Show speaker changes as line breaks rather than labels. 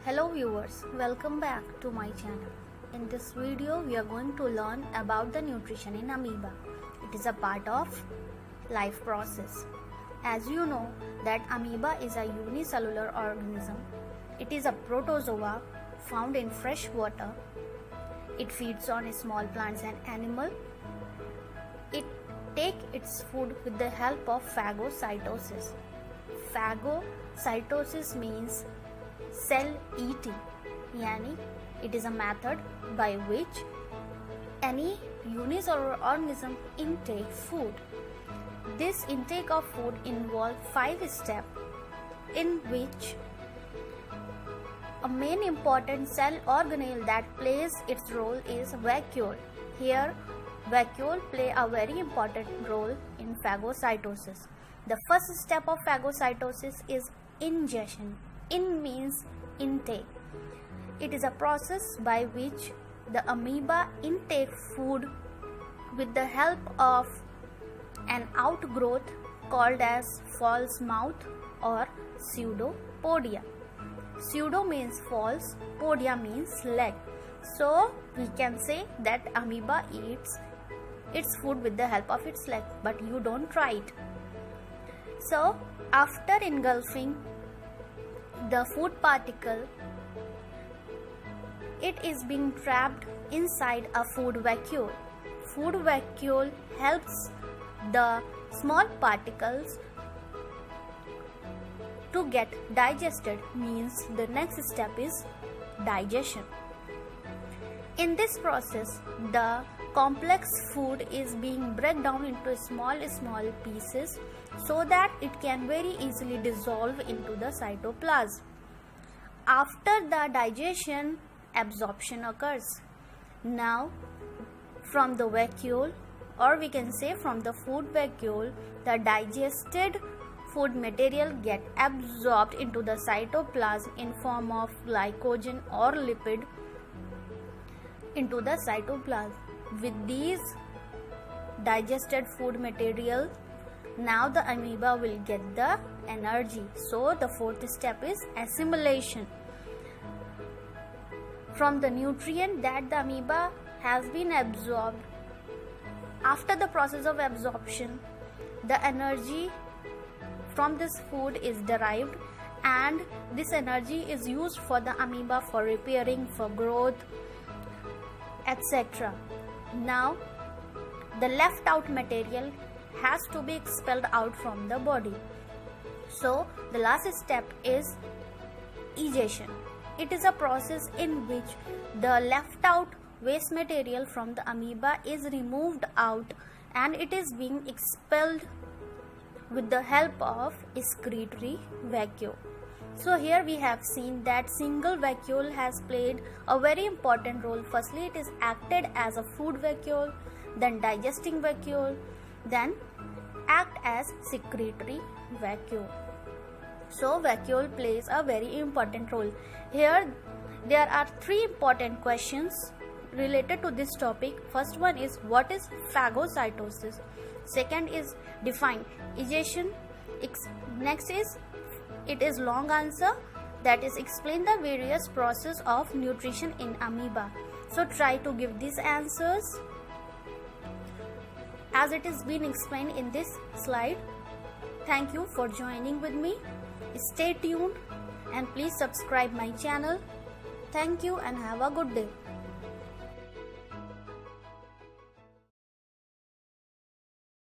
Hello viewers, welcome back to my channel. In this video, we are going to learn about the nutrition in amoeba. It is a part of life process. As you know that amoeba is a unicellular organism. It is a protozoa found in fresh water. It feeds on small plants and animals. It takes its food with the help of phagocytosis. Phagocytosis means cell eating, yani it is a method by which any unicellular organism intake food. This intake of food involves 5 steps, in which a main important cell organelle that plays its role is vacuole. Here, vacuole play a very important role in phagocytosis. The first step of phagocytosis is ingestion. In means intake. It is a process by which the amoeba intake food with the help of an outgrowth called as false mouth or pseudopodia. Pseudo means false, podia means leg. So we can say that amoeba eats its food with the help of its leg, but you don't try it. So after engulfing the food particle, it is being trapped inside a food vacuole. Food vacuole helps the small particles to get digested, means the next step is digestion. In this process, the complex food is being broken down into small pieces so that it can very easily dissolve into the cytoplasm. After the digestion, absorption occurs. Now, from the vacuole, or we can say from the food vacuole, the digested food material get absorbed into the cytoplasm in form of glycogen or lipid into the cytoplasm. With these digested food material, now the amoeba will get the energy. So the fourth step is assimilation. From the nutrient that the amoeba has been absorbed, after the process of absorption, the energy from this food is derived, and this energy is used for the amoeba for repairing, for growth, etc. Now, the left out material has to be expelled out from the body. So, the last step is egestion. It is a process in which the left out waste material from the amoeba is removed out and it is being expelled with the help of excretory vacuole. So here we have seen that single vacuole has played a very important role. Firstly, it is acted as a food vacuole, then digesting vacuole, then act as secretory vacuole. So vacuole plays a very important role. Here there are 3 important questions related to this topic. First one is, what is phagocytosis? Second is, define egestion. Next is, it is long answer, that is, explain the various process of nutrition in amoeba. So try to give these answers as it is being explained in this slide. Thank you for joining with me. Stay tuned and please subscribe my channel. Thank you and have a good day.